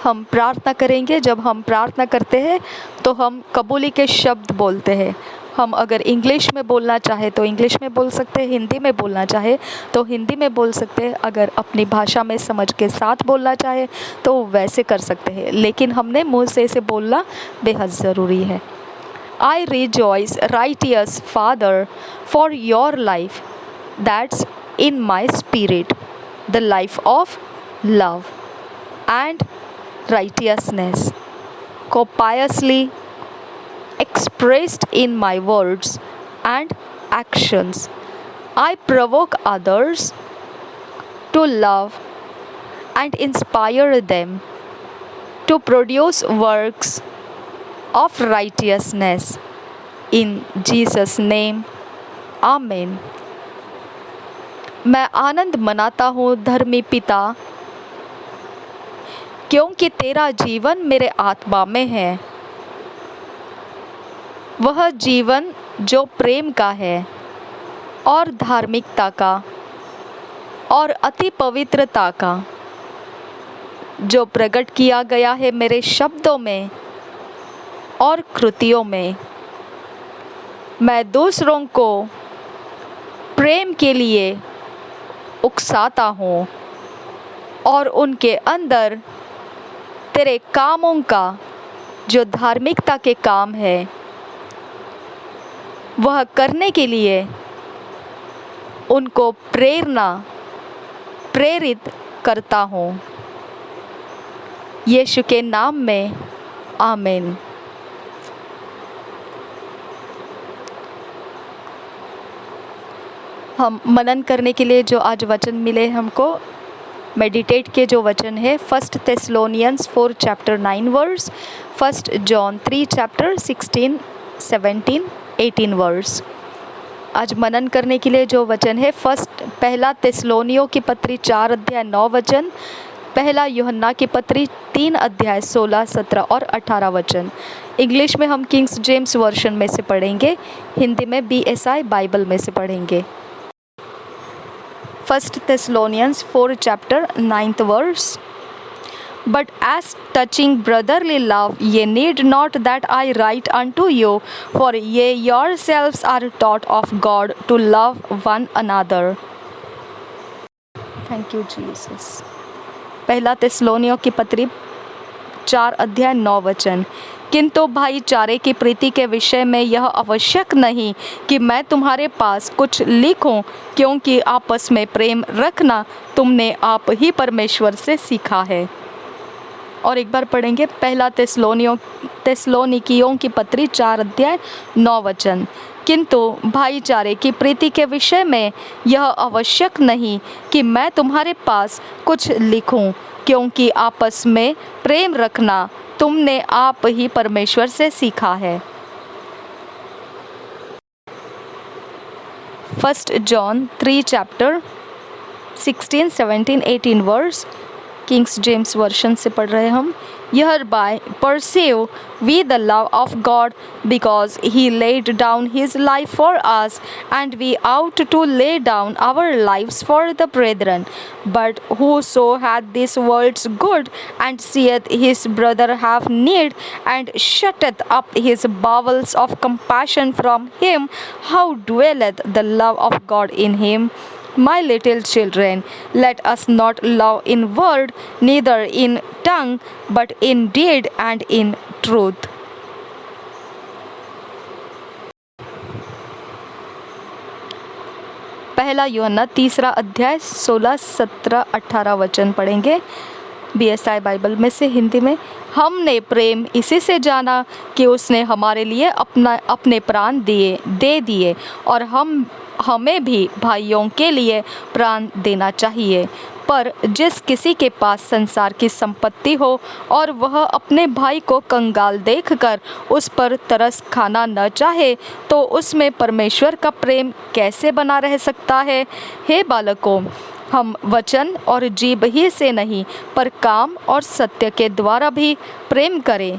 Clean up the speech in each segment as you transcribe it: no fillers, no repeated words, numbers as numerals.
हम प्रार्थना करेंगे। जब हम प्रार्थना करते हैं तो हम कबूली के शब्द बोलते हैं। हम अगर इंग्लिश में बोलना चाहे तो इंग्लिश में बोल सकते हैं, हिंदी में बोलना चाहे तो हिंदी में बोल सकते हैं, अगर अपनी भाषा में समझ के साथ बोलना चाहे तो वैसे कर सकते हैं, लेकिन हमने मुँह से इसे बोलना बेहद ज़रूरी है। I rejoice, righteous Father, for your life that's in my spirit, the life of love and righteousness, copiously expressed in my words and actions. I provoke others to love and inspire them to produce works of righteousness. In Jesus' name, Amen. मैं आनंद मनाता हूँ धर्मी पिता, क्योंकि तेरा जीवन मेरे आत्मा में है। वह जीवन जो प्रेम का है और धार्मिकता का और अति पवित्रता का, जो प्रकट किया गया है मेरे शब्दों में और कृतियों में। मैं दूसरों को प्रेम के लिए उकसाता हूँ और उनके अंदर तेरे कामों का, जो धार्मिकता के काम है, वह करने के लिए उनको प्रेरित करता हूँ। यीशु के नाम में, आमीन। हम मनन करने के लिए जो आज वचन मिले हमको, मेडिटेट के जो वचन है 1 Thessalonians 4 chapter 9 verse, 1 John 3 chapter 16, 17, 18 verse। आज मनन करने के लिए जो वचन है पहला तिस्सलुनीकियों की पत्री 4 अध्याय 9 वचन, पहला यूहन्ना की पत्री 3 अध्याय 16, 17 और 18 वचन। इंग्लिश में हम किंग्स जेम्स वर्शन में से पढ़ेंगे, हिंदी में BSI बाइबल में से पढ़ेंगे। 1 Thessalonians 4 chapter 9th verse. But as touching brotherly love, ye need not that I write unto you, for ye yourselves are taught of God to love one another. Thank you, Jesus. पहला तिस्सलुनीकियों की पत्री 4 अध्याय 9 वचन। किंतु भाईचारे की प्रीति के विषय में यह आवश्यक नहीं कि मैं तुम्हारे पास कुछ लिखूं, क्योंकि आपस में प्रेम रखना तुमने आप ही परमेश्वर से सीखा है। और एक बार पढ़ेंगे पहला तिस्सलुनीकियों की पत्री 4 अध्याय 9 वचन। किंतु भाईचारे की प्रीति के विषय में यह आवश्यक नहीं कि मैं तुम्हारे पास कुछ लिखूं, क्योंकि आपस में प्रेम रखना तुमने आप ही परमेश्वर से सीखा है। 1 John 3 chapter 16, 17, 18 verse, Kings James version से पढ़ रहे हम। Hereby perceive we the love of God, because he laid down his life for us, and we ought to lay down our lives for the brethren. But whoso hath this world's good, and seeth his brother have need, and shutteth up his bowels of compassion from him, how dwelleth the love of God in him? My little children, let us not love in word, neither in tongue, but in deed and in truth. पहला यूहन्ना 3 अध्याय 16, 17, 18 वचन पढ़ेंगे BSI Bible में से, हिंदी में। हमने प्रेम इसी से जाना कि उसने हमारे लिए अपने प्राण दे दिए, और हमें भी भाइयों के लिए प्राण देना चाहिए। पर जिस किसी के पास संसार की संपत्ति हो और वह अपने भाई को कंगाल देखकर उस पर तरस खाना न चाहे, तो उसमें परमेश्वर का प्रेम कैसे बना रह सकता है? हे बालकों, हम वचन और जीभ ही से नहीं, पर काम और सत्य के द्वारा भी प्रेम करें।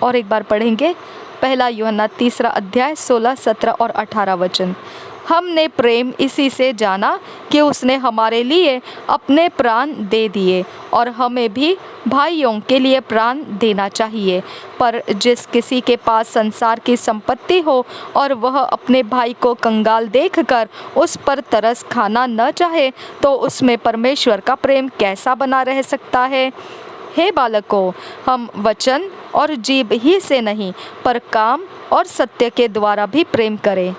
और एक बार पढ़ेंगे पहला यूहन्ना 3 अध्याय 16, 17 और 18 वचन। हमने प्रेम इसी से जाना कि उसने हमारे लिए अपने प्राण दे दिए, और हमें भी भाइयों के लिए प्राण देना चाहिए। पर जिस किसी के पास संसार की संपत्ति हो और वह अपने भाई को कंगाल देखकर उस पर तरस खाना न चाहे, तो उसमें परमेश्वर का प्रेम कैसा बना रह सकता है? हे बालकों, हम वचन और जीभ ही से नहीं, पर काम और सत्य के द्वारा भी प्रेम करें।